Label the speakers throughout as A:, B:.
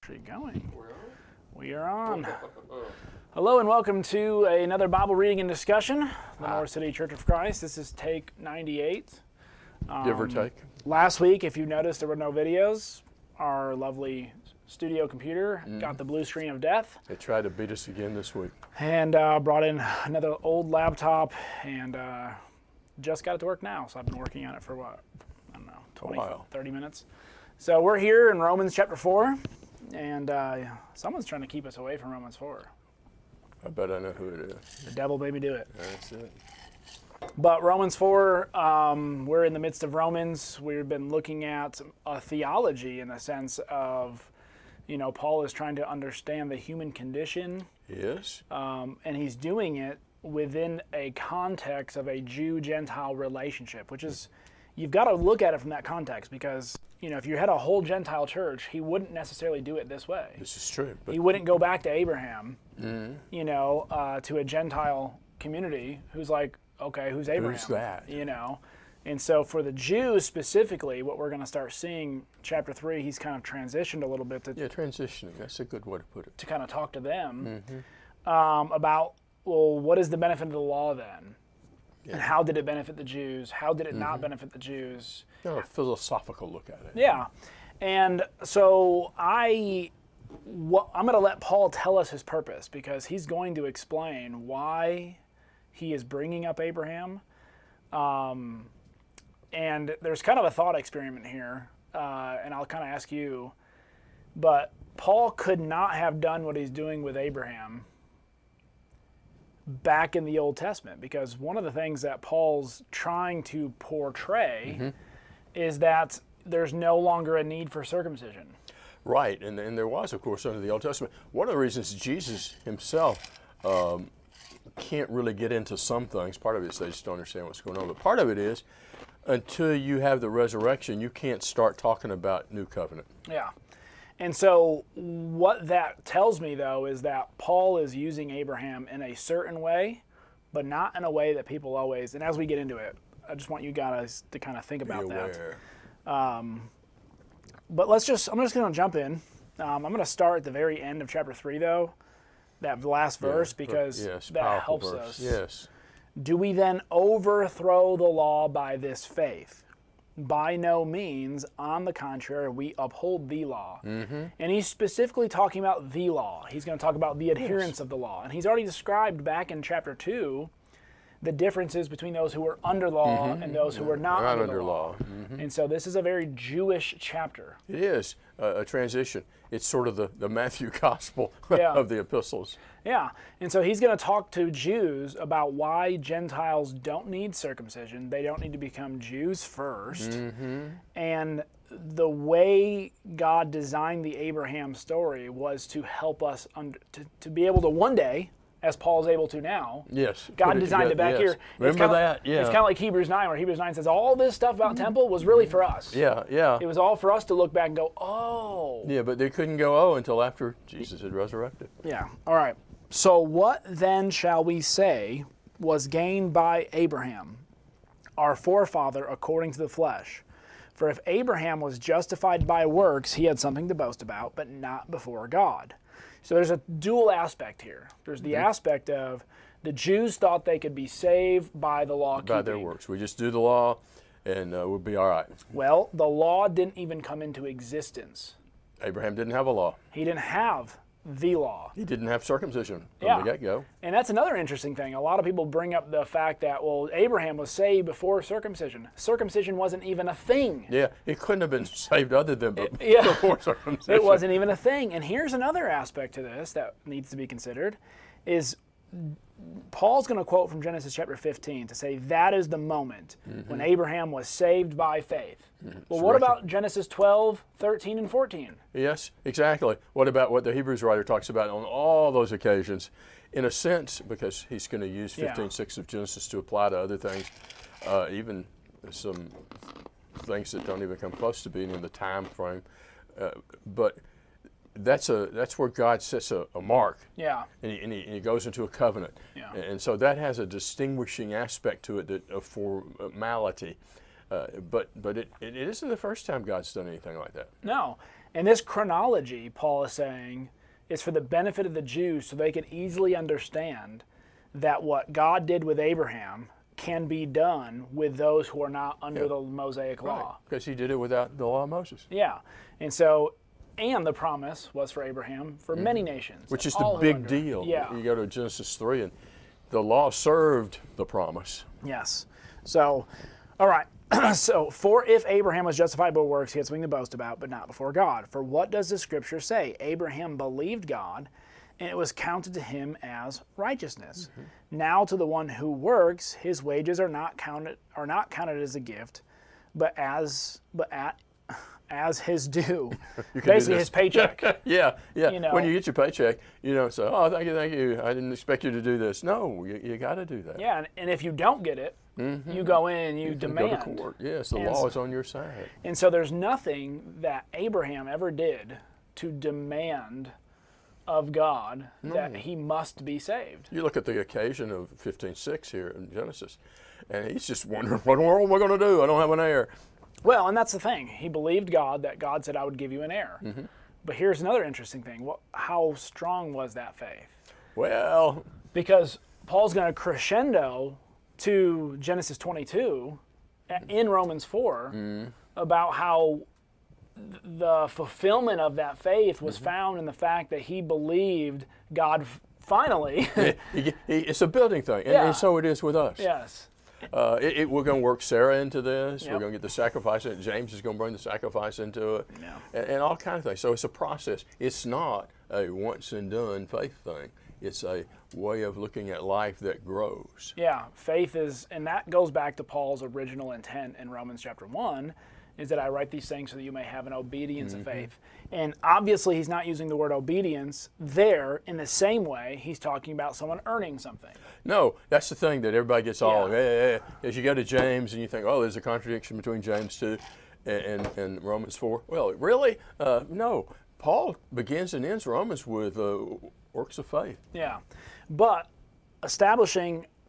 A: Actually going. We are on. Hello and welcome to another Bible reading and discussion, Lenore City Church of Christ. This is take 98.
B: Give or take.
A: Last week, if you noticed, there were no videos. Our lovely studio computer got the blue screen of death.
B: They tried to beat us again this week.
A: And brought in another old laptop and just got it to work now. So I've been working on it for what? I don't know, 20, 30 minutes. So we're here in Romans chapter 4. And someone's trying to keep us away from Romans 4.
B: I bet I know who it is.
A: The devil made me do it.
B: That's it.
A: But Romans 4, we're in the midst of Romans. We've been looking at a theology in the sense of, Paul is trying to understand the human condition.
B: Yes.
A: And he's doing it within a context of a Jew-Gentile relationship, which is, you've got to look at it from that context because, if you had a whole Gentile church, he wouldn't necessarily do it this way.
B: This is true.
A: He wouldn't go back to Abraham, to a Gentile community who's like, okay, who's Abraham?
B: Who's that?
A: And so for the Jews specifically, what we're going to start seeing, chapter 3, he's kind of transitioned a little bit to
B: transitioning. That's a good way to put it.
A: To kind of talk to them about, well, what is the benefit of the law then? Yeah. And how did it benefit the Jews? How did it not benefit the Jews?
B: A philosophical look at it.
A: Yeah. And so I'm going to let Paul tell us his purpose because he's going to explain why he is bringing up Abraham. And there's kind of a thought experiment here, and I'll kind of ask you, but Paul could not have done what he's doing with Abraham back in the Old Testament, because one of the things that Paul's trying to portray is that there's no longer a need for circumcision.
B: Right, and there was, of course, under the Old Testament. One of the reasons Jesus himself can't really get into some things, part of it is they just don't understand what's going on, but part of it is until you have the resurrection, you can't start talking about new covenant.
A: Yeah. And so what that tells me, though, is that Paul is using Abraham in a certain way, but not in a way that people always, and as we get into it, I just want you guys to kind of think about that. But I'm just going to jump in. I'm going to start at the very end of chapter 3, though, that last verse, because that helps us.
B: Yes.
A: Do we then overthrow the law by this faith? By no means. On the contrary, we uphold the law. And he's specifically talking about the law. He's going to talk about the adherence of the law. And he's already described back in chapter 2 the differences between those who were under law and those who were not under law. And so this is a very Jewish chapter.
B: It is a transition. It's sort of the Matthew gospel of the epistles.
A: Yeah, and so he's going to talk to Jews about why Gentiles don't need circumcision. They don't need to become Jews first. And the way God designed the Abraham story was to help us to be able to one day, as Paul's able to now.
B: Yes.
A: God designed it back here.
B: Remember that? Yeah.
A: It's kind of like Hebrews 9, where Hebrews 9 says all this stuff about temple was really for us.
B: Yeah, yeah.
A: It was all for us to look back and go, oh.
B: Yeah, but they couldn't go, until after Jesus had resurrected.
A: Yeah. All right. So what then shall we say was gained by Abraham, our forefather according to the flesh? For if Abraham was justified by works, he had something to boast about, but not before God. So there's a dual aspect here. There's the aspect of the Jews thought they could be saved by the law keeping.
B: By their works. We just do the law and we'll be all right.
A: Well, the law didn't even come into existence.
B: Abraham didn't have a law.
A: He didn't have the law.
B: He didn't have circumcision from the get-go.
A: And that's another interesting thing. A lot of people bring up the fact that, well, Abraham was saved before circumcision. Circumcision wasn't even a thing.
B: Yeah, he couldn't have been saved other than before circumcision.
A: It wasn't even a thing. And here's another aspect to this that needs to be considered, is Paul's going to quote from Genesis chapter 15 to say that is the moment when Abraham was saved by faith. Well, what about Genesis 12, 13, and 14?
B: Yes, exactly. What about what the Hebrews writer talks about on all those occasions? In a sense, because he's going to use 15:6 of Genesis to apply to other things, even some things that don't even come close to being in the time frame. But that's where God sets a mark.
A: Yeah.
B: And he goes into a covenant.
A: Yeah.
B: And so that has a distinguishing aspect to it, that of formality. But it isn't the first time God's done anything like that.
A: No. And this chronology, Paul is saying, is for the benefit of the Jews so they could easily understand that what God did with Abraham can be done with those who are not under the Mosaic law.
B: Because he did it without the law of Moses.
A: Yeah. And so, and the promise was for Abraham for many nations.
B: Which is
A: all
B: the
A: who
B: big deal.
A: Yeah.
B: You go to Genesis 3, and the law served the promise.
A: Yes. So, all right. So, for if Abraham was justified by works, he had something to boast about, but not before God. For what does the scripture say? Abraham believed God, and it was counted to him as righteousness. Now to the one who works, his wages are not counted as a gift, but as his due. Basically his paycheck.
B: Yeah.
A: You know.
B: When you get your paycheck, you don't say, "Oh, thank you. I didn't expect you to do this." No, you got to do that.
A: Yeah, and if you don't get it, you go in and you demand.
B: Go to court. Yes, the law is on your side.
A: And so there's nothing that Abraham ever did to demand of God that he must be saved.
B: You look at the occasion of 15:6 here in Genesis, and he's just wondering, what in the world am I going to do? I don't have an heir.
A: Well, and that's the thing. He believed God that God said, I would give you an heir. But here's another interesting thing. How strong was that faith?
B: Well,
A: Because Paul's going to crescendo to Genesis 22 in Romans 4 about how the fulfillment of that faith was found in the fact that he believed God finally.
B: it's a building thing, and so it is with us.
A: Yes.
B: We're going to work Sarah into this.
A: Yep.
B: We're going to get the sacrifice in. James is going to bring the sacrifice into it,
A: Yeah.
B: and all kinds of things. So it's a process. It's not a once and done faith thing. It's a way of looking at life that grows.
A: Yeah, faith is, and that goes back to Paul's original intent in Romans chapter 1, is that I write these things so that you may have an obedience of faith. And obviously he's not using the word obedience there in the same way he's talking about someone earning something.
B: No, that's the thing that everybody gets all, as you go to James and you think, oh, there's a contradiction between James 2 and Romans 4. Well, really? No. Paul begins and ends Romans with works of faith.
A: Yeah. But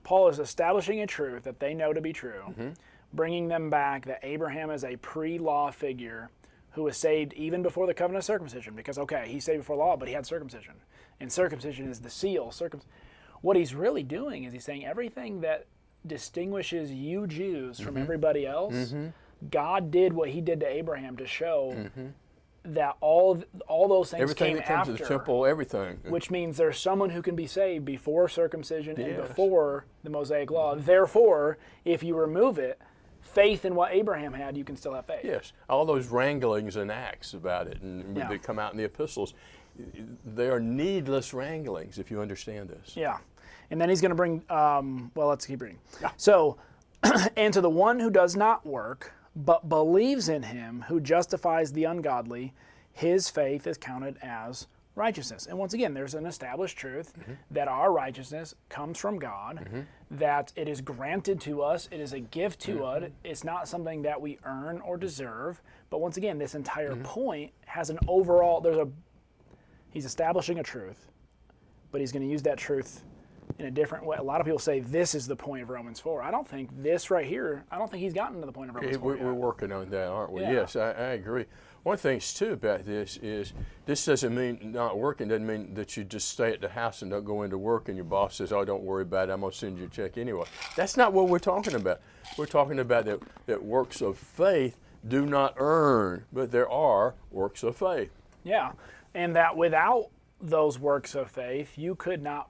A: Paul is establishing a truth that they know to be true, bringing them back that Abraham is a pre-law figure who was saved even before the covenant of circumcision. Because, okay, he's saved before law, but he had circumcision. And circumcision is the seal. What he's really doing is he's saying everything that distinguishes you Jews from everybody else, God did what he did to Abraham to show that all those things
B: Everything
A: came
B: that comes
A: after.
B: to the temple, everything.
A: Which means there's someone who can be saved before circumcision and before the Mosaic law. Therefore, if you remove it, faith in what Abraham had, you can still have faith.
B: Yes, all those wranglings and acts about it, and they come out in the epistles, they are needless wranglings if you understand this.
A: Yeah. And then he's going to bring, let's keep reading. Yeah. So, and to the one who does not work, but believes in him who justifies the ungodly, his faith is counted as righteousness. And once again, there's an established truth that our righteousness comes from God, that it is granted to us, it is a gift to us, it's not something that we earn or deserve. But once again, this entire point has an overall, he's establishing a truth, but he's going to use that truth in a different way. A lot of people say this is the point of Romans 4. I don't think this right here, I don't think he's gotten to the point of Romans 4 yet.
B: We're working on that, aren't we?
A: Yeah.
B: Yes, I agree. One thing too about this is this doesn't mean not working, doesn't mean that you just stay at the house and don't go into work and your boss says, oh, don't worry about it, I'm going to send you a check anyway. That's not what we're talking about. We're talking about that works of faith do not earn, but there are works of faith.
A: Yeah, and that without those works of faith, you could not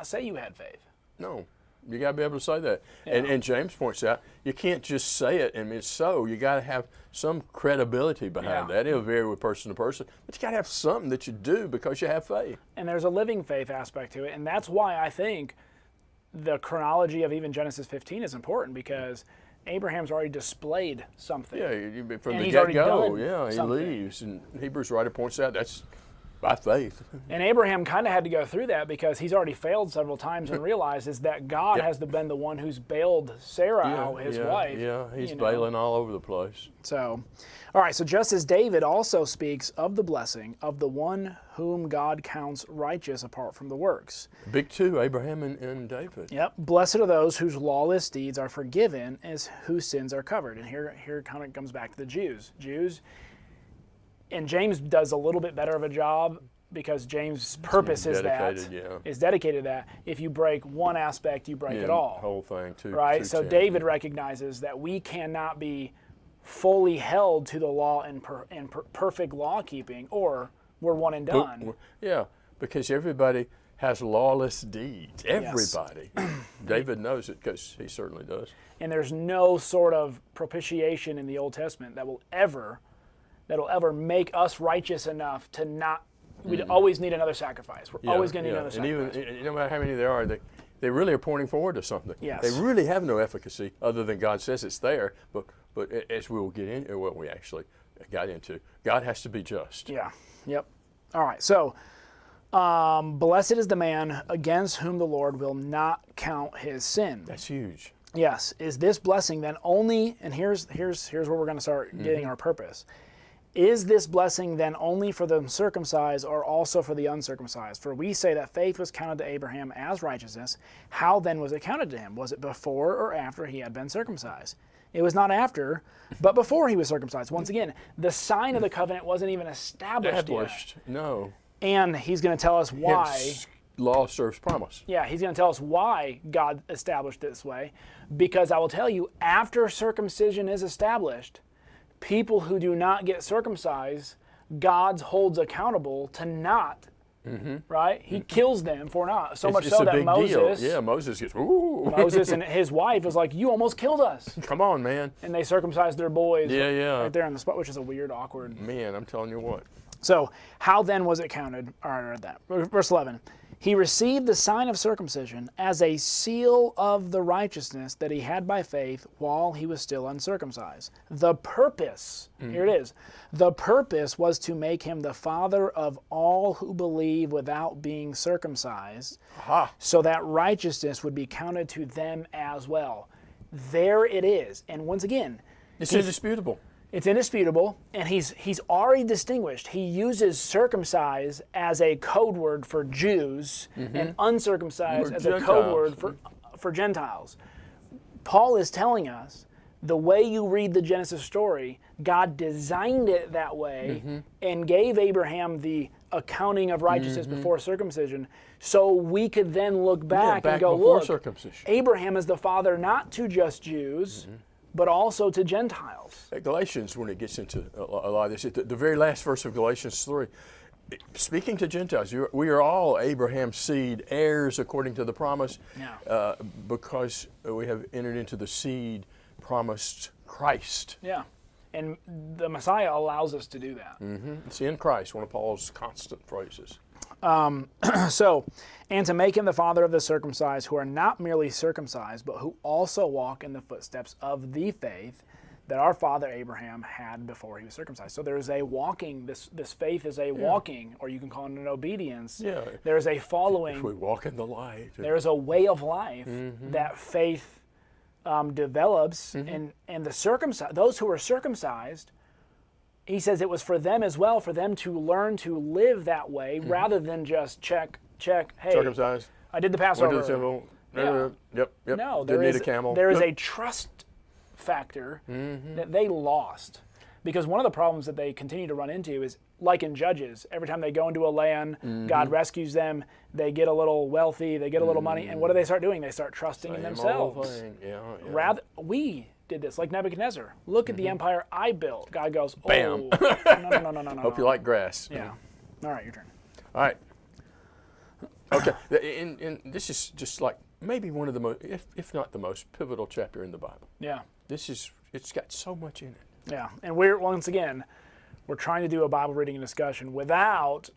A: say you had faith.
B: No, you got to be able to say that.
A: Yeah.
B: And James points out, you can't just say it and it's so. You got to have some credibility behind that. It'll vary with person to person, but you got to have something that you do because you have faith.
A: And there's a living faith aspect to it, and that's why I think the chronology of even Genesis 15 is important, because Abraham's already displayed something.
B: Yeah, from
A: And
B: the
A: he's already
B: get-go,
A: done
B: he
A: something.
B: leaves. And Hebrews writer points out By faith.
A: And Abraham kind of had to go through that because he's already failed several times and realizes that God
B: Yep.
A: has been the one who's bailed Sarah out, his wife.
B: Yeah, he's
A: you know.
B: bailing all over the place.
A: So, all right, so just as David also speaks of the blessing of the one whom God counts righteous apart from the works.
B: Big two, Abraham and David.
A: Yep. Blessed are those whose lawless deeds are forgiven, as whose sins are covered. And here kind of comes back to the Jews. And James does a little bit better of a job because James' purpose is dedicated to that. If you break one aspect, you break it all.
B: Whole thing, too.
A: Right? So David recognizes that we cannot be fully held to the law and perfect law keeping, or we're one and done.
B: Yeah, because everybody has lawless deeds. Everybody. David knows it because he certainly does.
A: And there's no sort of propitiation in the Old Testament that'll ever make us righteous enough to not. We'd always need another sacrifice. We're always going to need another sacrifice.
B: And even no matter how many there are, they really are pointing forward to something.
A: Yes.
B: They really have no efficacy other than God says it's there. But as we will get in, or what we actually got into, God has to be just.
A: Yeah. Yep. All right. So, blessed is the man against whom the Lord will not count his sin.
B: That's huge.
A: Yes. Is this blessing then only? And here's where we're going to start getting our purpose. Is this blessing then only for the circumcised or also for the uncircumcised? For we say that faith was counted to Abraham as righteousness. How then was it counted to him? Was it before or after he had been circumcised? It was not after, but before he was circumcised. Once again, the sign of the covenant wasn't even established yet.
B: No.
A: And he's going to tell us why.
B: Hence, law serves promise.
A: Yeah, he's going to tell us why God established it this way. Because I will tell you, after circumcision is established, people who do not get circumcised, God holds accountable to not. Right? He kills them for not. So much so that Moses.
B: Yeah, Moses gets, ooh.
A: Moses and his wife was like, "You almost killed us."
B: Come on, man.
A: And they circumcised their boys.
B: Yeah.
A: Right there on the spot, which is a weird, awkward.
B: Man, I'm telling you what.
A: So, how then was it counted? All right, I read that. Verse 11. He received the sign of circumcision as a seal of the righteousness that he had by faith while he was still uncircumcised. The purpose, here it is, the purpose was to make him the father of all who believe without being circumcised, so that righteousness would be counted to them as well. There it is. And once again,
B: it's indisputable.
A: It's indisputable, and he's already distinguished. He uses circumcised as a code word for Jews and uncircumcised as a code word for Gentiles. Paul is telling us the way you read the Genesis story, God designed it that way and gave Abraham the accounting of righteousness before circumcision, so we could then look back and go, look, Abraham is the father not to just Jews, but also to Gentiles.
B: At Galatians, when it gets into a lot of this, the very last verse of Galatians 3, speaking to Gentiles, we are all Abraham's seed, heirs according to the promise, because we have entered into the seed promised Christ.
A: Yeah, and the Messiah allows us to do that.
B: It's in Christ, one of Paul's constant phrases.
A: So, and to make him the father of the circumcised, who are not merely circumcised, but who also walk in the footsteps of the faith that our father Abraham had before he was circumcised. So there is a walking, this faith is a walking, or you can call it an obedience.
B: Yeah.
A: There is a following.
B: If we walk in the light.
A: There is a way of life that faith develops, and the circumcised, those who are circumcised, he says it was for them as well, for them to learn to live that way rather than just check, hey,
B: circumcised.
A: I did the Passover.
B: Went to the temple. Yep.
A: No,
B: Didn't need a camel.
A: There is a trust factor that they lost. Because one of the problems that they continue to run into is, like in Judges, every time they go into a land, God rescues them, they get a little wealthy, they get a little money, and what do they start doing? They start trusting in themselves.
B: Yeah.
A: We did this, like Nebuchadnezzar. Look at the empire I built. God goes, oh,
B: Bam.
A: no.
B: Hope you like grass.
A: Yeah. All right, your turn.
B: All right. Okay. And this is just like maybe one of the most, if not the most pivotal chapter in the Bible.
A: Yeah.
B: It's got so much in it.
A: Yeah. And we're trying to do a Bible reading and discussion without,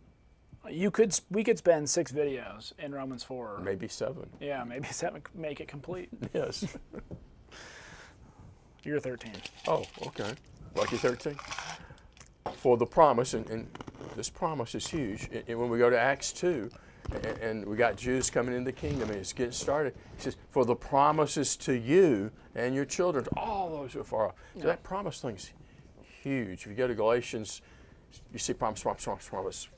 A: we could spend 6 videos in Romans 4.
B: Maybe 7.
A: Yeah, maybe 7, make it complete.
B: Yes.
A: You're 13.
B: Oh, okay. Lucky 13. for the promise, and this promise is huge. And when we go to Acts 2, and we got Jews coming into the kingdom, and it's getting started, he says, for the promises to you and your children, to all those who are far off. So that promise thing's huge. If you go to Galatians, you see promise,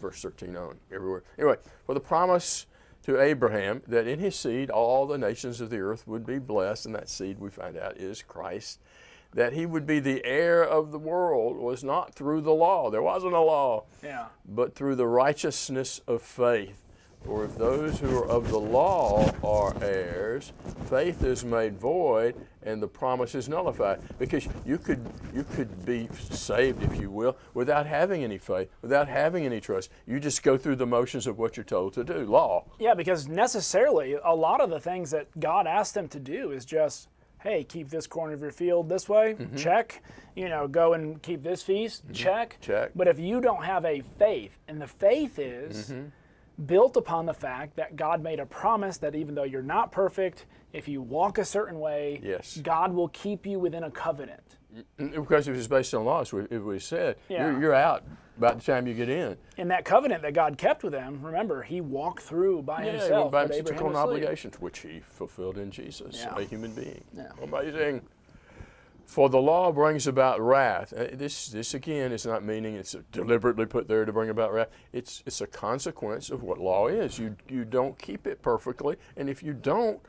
B: verse 13 on everywhere. Anyway, for the promise to Abraham that in his seed all the nations of the earth would be blessed, and that seed we find out is Christ, that he would be the heir of the world was not through the law. There wasn't a law, but through the righteousness of faith. For if those who are of the law are heirs, faith is made void and the promise is nullified. Because you could be saved, if you will, without having any faith, without having any trust. You just go through the motions of what you're told to do, law.
A: Yeah, because necessarily a lot of the things that God asked them to do is just, hey, keep this corner of your field this way, check. Go and keep this feast, check. But if you don't have a faith, and the faith is built upon the fact that God made a promise that even though you're not perfect, if you walk a certain way, God will keep you within a covenant.
B: Because if it's based on law, as we said, you're out by the time you get in.
A: And that covenant that God kept with them, remember, he walked through by himself.
B: By himself, took on obligations, which he fulfilled in Jesus, a human being. Amazing. For the law brings about wrath. This again is not meaning it's deliberately put there to bring about wrath. It's a consequence of what law is. You don't keep it perfectly, and if you don't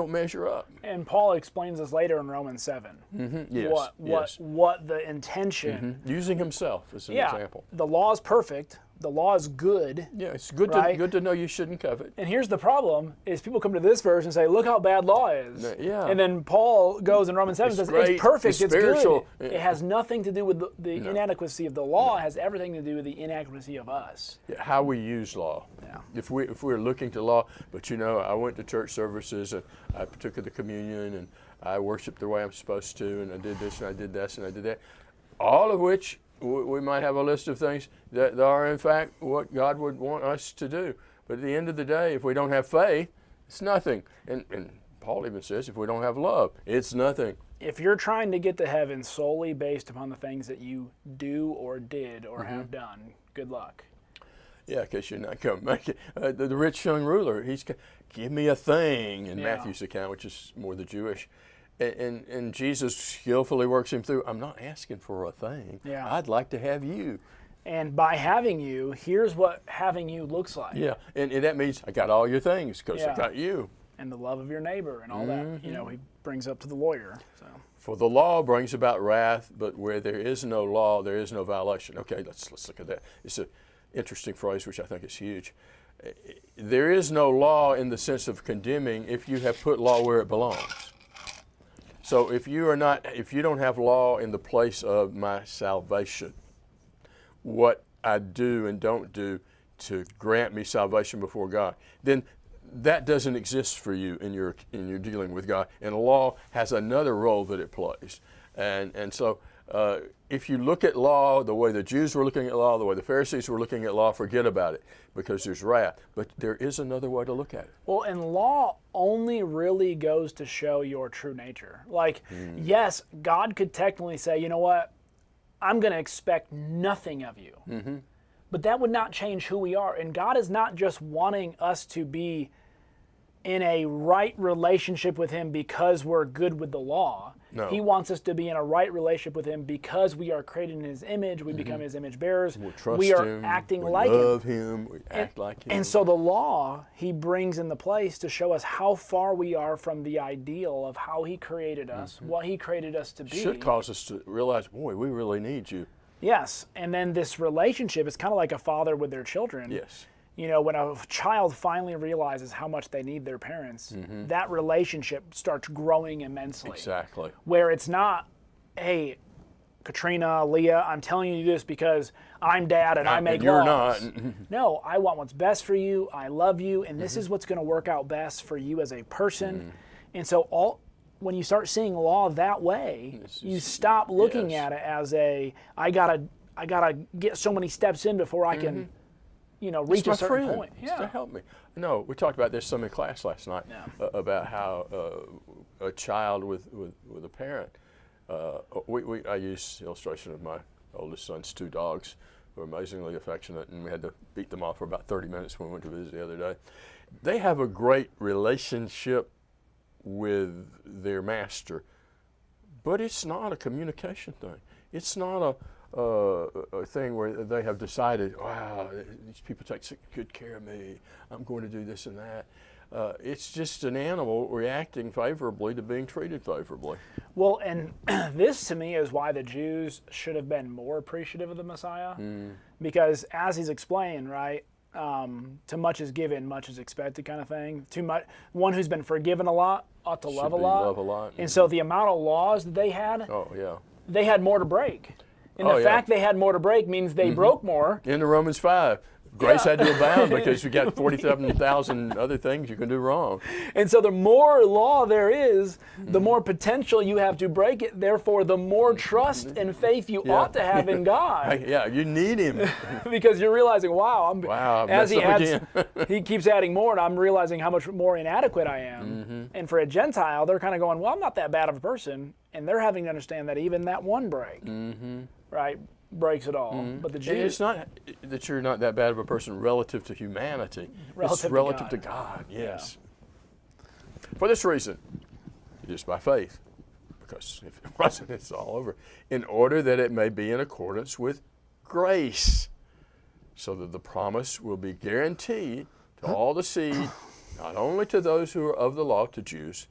B: measure up.
A: And Paul explains this later in Romans 7. What the intention.
B: Using himself as an example.
A: The law is perfect. The law is good.
B: Yeah, it's good, right? Good to know you shouldn't covet.
A: And here's the problem, is people come to this verse and say, look how bad law is. And then Paul goes in Romans 7 and says, it's perfect, it's good. It has nothing to do with the inadequacy of the law. It has everything to do with the inadequacy of us.
B: How we use law. If we're looking to law, but I went to church services, and I partook of the communion, and I worshiped the way I'm supposed to, and I did this, and I did this, and I did that. All of which, we might have a list of things that are in fact what God would want us to do. But at the end of the day, if we don't have faith, it's nothing. And Paul even says if we don't have love, it's nothing.
A: If you're trying to get to heaven solely based upon the things that you do or did or have done, good luck.
B: Yeah, because you're not going to make it. The rich young ruler, give me a thing in Matthew's account, which is more the Jewish. And Jesus skillfully works him through. I'm not asking for a thing. I'd like to have you.
A: And by having you, here's what having you looks like.
B: Yeah, and that means I got all your things because I got you.
A: And the love of your neighbor and all that. He brings up to the lawyer. So.
B: For the law brings about wrath, but where there is no law, there is no violation. Okay, let's look at that. It's an interesting phrase, which I think is huge. There is no law in the sense of condemning if you have put law where it belongs. So if you don't have law in the place of my salvation, what I do and don't do to grant me salvation before God, then that doesn't exist for you in your dealing with God. And law has another role that it plays. And so if you look at law the way the Jews were looking at law, the way the Pharisees were looking at law, forget about it because there's wrath. But there is another way to look at it.
A: Well, and law only really goes to show your true nature. Like, yes, God could technically say, you know what, I'm going to expect nothing of you. But that would not change who we are. And God is not just wanting us to be in a right relationship with him because we're good with the law.
B: No.
A: He wants us to be in a right relationship with him because we are created in his image. We become his image bearers.
B: We'll trust
A: we are
B: him.
A: acting
B: we
A: like
B: love him. We act like him.
A: And so the law he brings into place to show us how far we are from the ideal of how he created us, what he created us to be.
B: Should cause us to realize, boy, we really need you.
A: Yes, and then this relationship is kind of like a father with their children.
B: Yes.
A: When a child finally realizes how much they need their parents, that relationship starts growing immensely.
B: Exactly.
A: Where it's not, hey, Katrina, Leah, I'm telling you this because I'm dad and I make
B: you're
A: laws.
B: Not.
A: No, I want what's best for you. I love you, and this is what's going to work out best for you as a person. And so when you start seeing law that way, you stop looking at it as I gotta get so many steps in before I can, reach a certain point.
B: It's to help me. No, we talked about this some in class last night about how a child with a parent. I use the illustration of my oldest son's 2 dogs who are amazingly affectionate, and we had to beat them off for about 30 minutes when we went to visit the other day. They have a great relationship with their master, but it's not a communication thing. It's not a thing where they have decided, wow, these people take such good care of me, I'm going to do this and that. It's just an animal reacting favorably to being treated favorably.
A: Well, and this to me is why the Jews should have been more appreciative of the Messiah, because as he's explained, right, to much is given, much is expected, kind of thing. Too much, one who's been forgiven a lot ought to love a lot.
B: Love a lot.
A: And so the amount of laws that they had, they had more to break. And the fact they had more to break means they broke more.
B: Into Romans 5. Grace had to abound because you got 47,000 other things you can do wrong.
A: And so the more law there is, the more potential you have to break it. Therefore, the more trust and faith you ought to have in God.
B: You need Him.
A: Because you're realizing, wow,
B: as
A: he keeps adding more, and I'm realizing how much more inadequate I am. And for a Gentile, they're kind of going, well, I'm not that bad of a person. And they're having to understand that even that one break, right, breaks it all. But the Jews,
B: it's not that you're not that bad of a person relative to humanity. It's relative to God. Yes. Yeah. For this reason, it is by faith, because if it wasn't, it's all over. In order that it may be in accordance with grace, so that the promise will be guaranteed to all the seed, not only to those who are of the law, to Jews,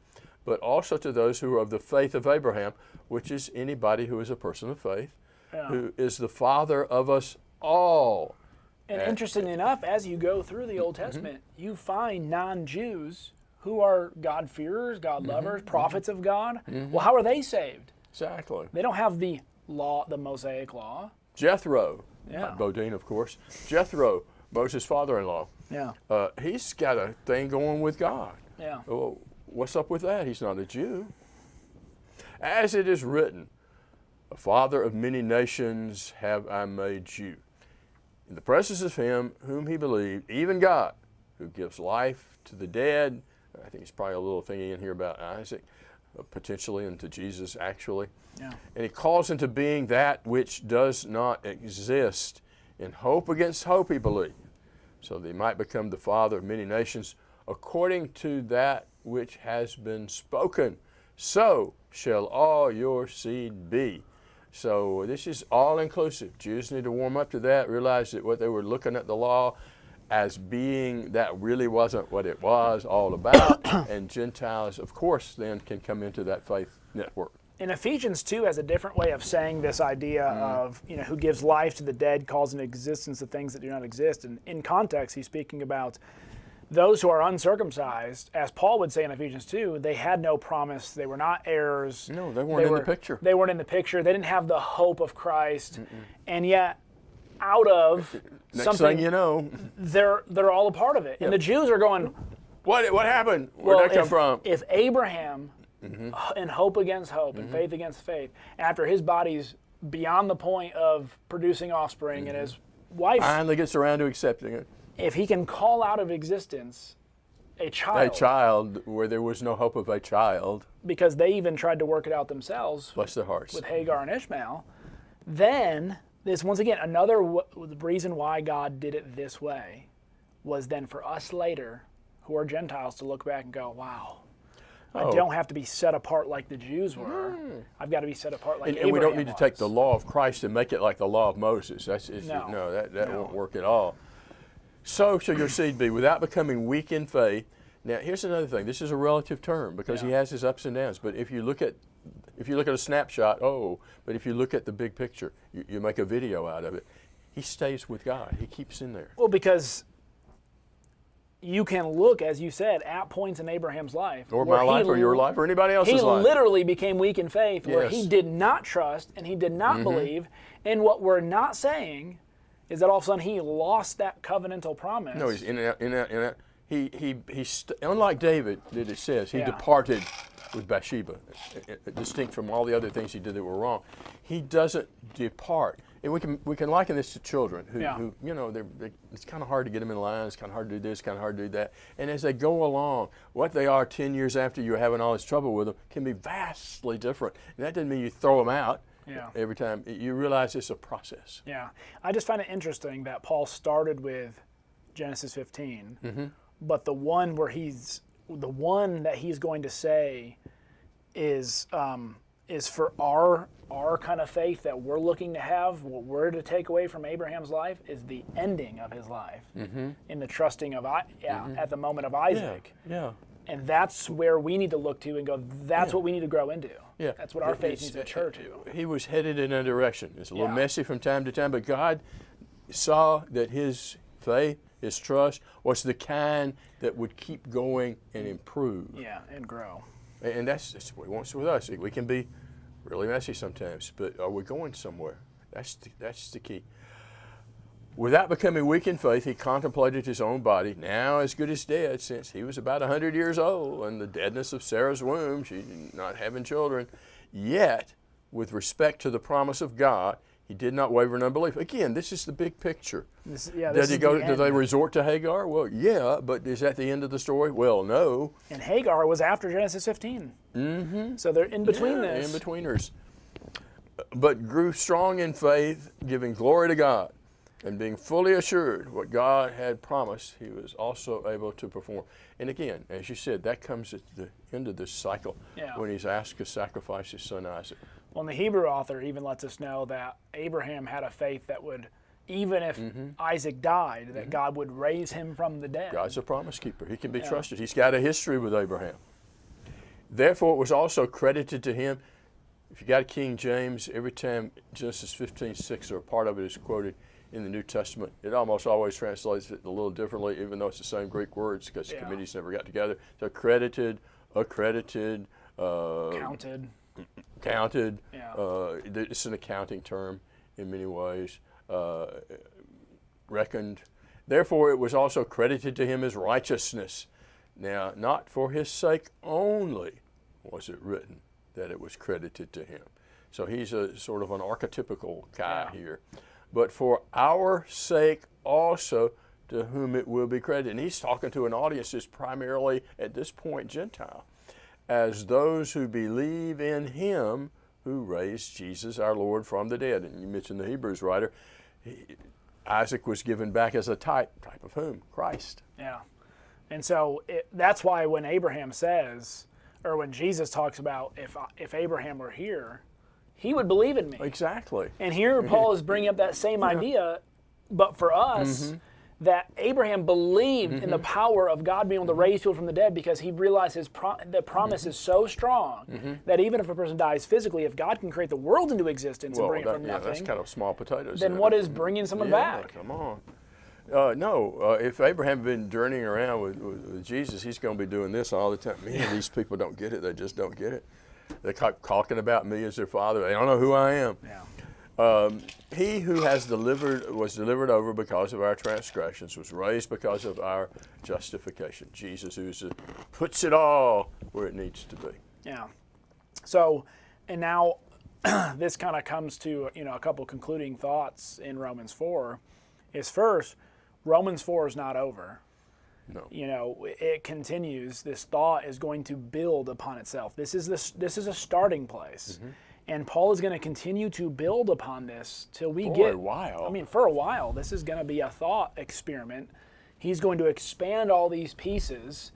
B: but also to those who are of the faith of Abraham, which is anybody who is a person of faith, who is the father of us all.
A: And interestingly enough, as you go through the Old Testament, you find non-Jews who are God-fearers, God-lovers, prophets of God. Well, how are they saved?
B: Exactly.
A: They don't have the law, the Mosaic law.
B: Jethro, Bodine, of course. Jethro, Moses' father-in-law. He's got a thing going with God. Well, what's up with that? He's not a Jew. As it is written, a father of many nations have I made you, in the presence of him whom he believed, even God, who gives life to the dead. I think it's probably a little thingy in here about Isaac, potentially, and to Jesus, actually. And he calls into being that which does not exist. In hope against hope he believed, so that he might become the father of many nations, according to that which has been spoken. So shall all your seed be. So this is all-inclusive. Jews need to warm up to that, realize that what they were looking at the law as being, that really wasn't what it was all about. And Gentiles, of course, then can come into that faith network.
A: And Ephesians 2 has a different way of saying this idea of, who gives life to the dead, calls into existence the things that do not exist. And in context, he's speaking about those who are uncircumcised, as Paul would say in Ephesians 2, they had no promise. They were not heirs.
B: No, they weren't in the picture.
A: They weren't in the picture. They didn't have the hope of Christ. And yet, out of
B: next thing you know,
A: they're all a part of it. And the Jews are going,
B: what happened? Where'd that come from?
A: If Abraham, in hope against hope and faith against faith, after his body's beyond the point of producing offspring and his wife
B: finally gets around to accepting it,
A: if he can call out of existence a child
B: where there was no hope of a child,
A: because they even tried to work it out themselves,
B: bless their hearts,
A: with Hagar and Ishmael, then this, once again, another reason why God did it this way was then for us later, who are Gentiles, to look back and go, wow, I don't have to be set apart like the Jews were. I've got to be set apart like Abraham
B: and we don't need
A: was.
B: to take the law of Christ and make it like the law of Moses. That won't work at all. So shall your seed be, without becoming weak in faith. Now, here's another thing. This is a relative term because he has his ups and downs. But if you look at a snapshot, but if you look at the big picture, you make a video out of it. He stays with God. He keeps in there.
A: Well, because you can look, as you said, at points in Abraham's life,
B: or my life, or your life, or anybody else's life.
A: He literally became weak in faith, where he did not trust and he did not believe. And what we're not saying is that all of a sudden he lost that covenantal promise.
B: No, he's in and out. He unlike David, that it says, he departed with Bathsheba, distinct from all the other things he did that were wrong. He doesn't depart. And we can liken this to children who it's kind of hard to get them in line. It's kind of hard to do this, kind of hard to do that. And as they go along, what they are 10 years after you're having all this trouble with them can be vastly different. And that doesn't mean you throw them out.
A: Yeah.
B: Every time you realize it's a process.
A: Yeah. I just find it interesting that Paul started with Genesis 15, but the one that he's going to say is for our kind of faith that we're looking to have, what we're to take away from Abraham's life is the ending of his life in the trusting of at the moment of Isaac.
B: Yeah.
A: And that's where we need to look to and go, that's what we need to grow into.
B: Yeah.
A: That's what our faith needs to mature to.
B: He was headed in a direction. It's a little
A: Yeah.
B: messy from time to time, but God saw that his faith, his trust, was the kind that would keep going and improve.
A: Yeah, and grow.
B: And that's what he wants with us. We can be really messy sometimes, but are we going somewhere? That's the key. Without becoming weak in faith, he contemplated his own body, now as good as dead, since he was about 100 years old, and the deadness of Sarah's womb, she not having children. Yet, with respect to the promise of God, he did not waver in unbelief. Again, this is the big picture. Did they resort to Hagar? Well, yeah, but is that the end of the story? Well, no.
A: And Hagar was after Genesis 15. Mm-hmm. So they're in between this.
B: In-betweeners. But grew strong in faith, giving glory to God, and being fully assured what God had promised, he was also able to perform. And again, as you said, that comes at the end of this cycle when he's asked to sacrifice his son Isaac.
A: Well, and the Hebrew author even lets us know that Abraham had a faith that would, even if Isaac died, that God would raise him from the dead.
B: God's a promise keeper. He can be trusted. He's got a history with Abraham. Therefore, it was also credited to him. If you got King James, every time Genesis 15:6 or a part of it is quoted in the New Testament, it almost always translates it a little differently, even though it's the same Greek words, because the committees never got together. So credited, accredited, counted. It's an accounting term in many ways. Reckoned. Therefore, it was also credited to him as righteousness. Now, not for his sake only was it written that it was credited to him. So he's a sort of an archetypical guy here. But for our sake also, to whom it will be credited. And he's talking to an audience that's primarily, at this point, Gentile, as those who believe in him who raised Jesus our Lord from the dead. And you mentioned the Hebrews writer. Isaac was given back as a type of whom? Christ.
A: Yeah. And so that's why when Abraham says, or when Jesus talks about if Abraham were here, he would believe in me.
B: Exactly.
A: And here Paul is bringing up that same idea, but for us, that Abraham believed in the power of God being able to raise people from the dead because he realized the promise is so strong that even if a person dies physically, if God can create the world into existence and bring it from nothing,
B: that's kind of small potatoes.
A: Then what is bringing someone back?
B: Come on. If Abraham had been journeying around with Jesus, he's going to be doing this all the time. Man, these people don't get it. They just don't get it. They keep talking about me as their father. They don't know who I am.
A: Yeah.
B: He who was delivered over because of our transgressions was raised because of our justification. Jesus, who puts it all where it needs to be.
A: Yeah. So, and now this kind of comes to a couple concluding thoughts in Romans 4. Is first, Romans 4 is not over.
B: No.
A: It continues. This thought is going to build upon itself. This is a starting place. And Paul is going to continue to build upon this till we
B: For
A: get
B: a while.
A: I mean, for a while. This is going to be a thought experiment. He's going to expand all these pieces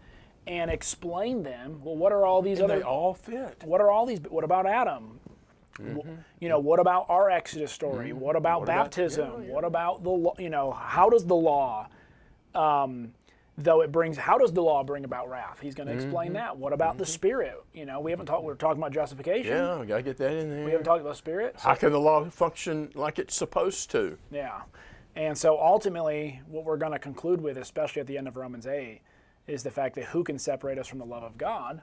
A: and explain them. Well, what are all these
B: They all fit.
A: What are all these? What about Adam? What about our Exodus story? What about baptism? What about the law? How does the law, how does the law bring about wrath? He's going to explain that. What about the Spirit? We haven't talked. We're talking about justification.
B: Yeah, we got to get that in there.
A: We haven't talked about Spirit.
B: How can the law function like it's supposed to?
A: Yeah, and so ultimately, what we're going to conclude with, especially at the end of Romans 8, is the fact that who can separate us from the love of God,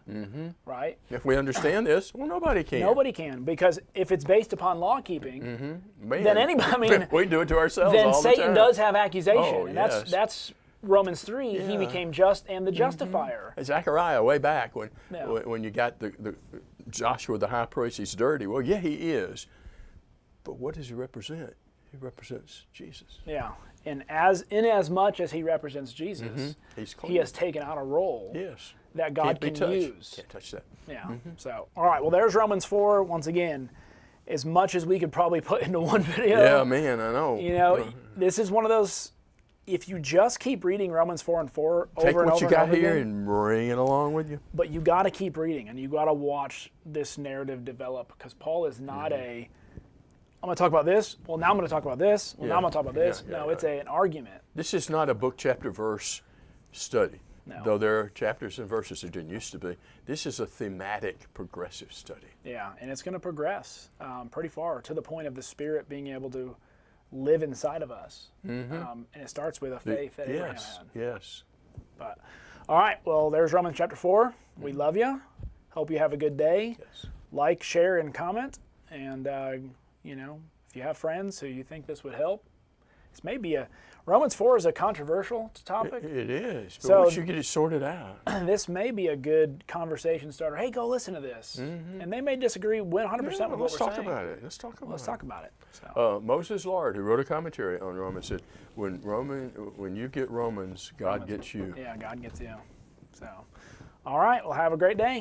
A: right?
B: If we understand this, well, nobody can.
A: Nobody can, because if it's based upon law keeping, then anybody,
B: we do it to ourselves
A: then
B: all the
A: Satan
B: time.
A: does have accusation,
B: Oh,
A: and
B: yes.
A: that's Romans 3. He became just and the justifier.
B: Zechariah, way back when you got the Joshua the high priest, he's dirty. Well, yeah, he is, but what does he represent? He represents Jesus.
A: Yeah. And as much as he represents Jesus,
B: He's clean.
A: he has taken on a role that God
B: Can't be
A: can
B: touched.
A: use.
B: Can't touch that.
A: Yeah. So, all right. Well, there's Romans 4 once again. as much as we could probably put into one video.
B: Yeah, man, I know.
A: You know,
B: Yeah.
A: this is one of those. If you just keep reading Romans 4 and 4
B: Take
A: over and
B: what
A: over
B: you
A: and
B: got
A: over
B: here
A: again,
B: and bring it along with you.
A: but you got to keep reading and you got to watch this narrative develop, because Paul is not I'm going to talk about this. Well, now I'm going to talk about this. Well, now I'm going to talk about this.
B: Yeah,
A: No, it's an argument.
B: This is not a book, chapter, verse study.
A: No.
B: Though there are chapters and verses there didn't used to be. This is a thematic, progressive study.
A: Yeah, and it's going to progress pretty far to the point of the Spirit being able to live inside of us. And it starts with a faith that Abraham
B: Yes,
A: had.
B: yes.
A: But all right, well, there's Romans chapter 4. We love you. Hope you have a good day.
B: Yes.
A: Like, share, and comment. And you know, if you have friends who you think this would help, this may be Romans 4 is a controversial topic.
B: It is, but
A: So-
B: once you get it sorted out.
A: This may be a good conversation starter. Hey, go listen to this. And they may disagree 100% with what we're
B: Let's talk
A: saying.
B: about it. Let's talk about
A: Let's
B: it.
A: talk about it. So,
B: Moses Lard, who wrote a commentary on Romans, said, when you get Romans, God gets you.
A: yeah, God gets you. So, all right, well, have a great day.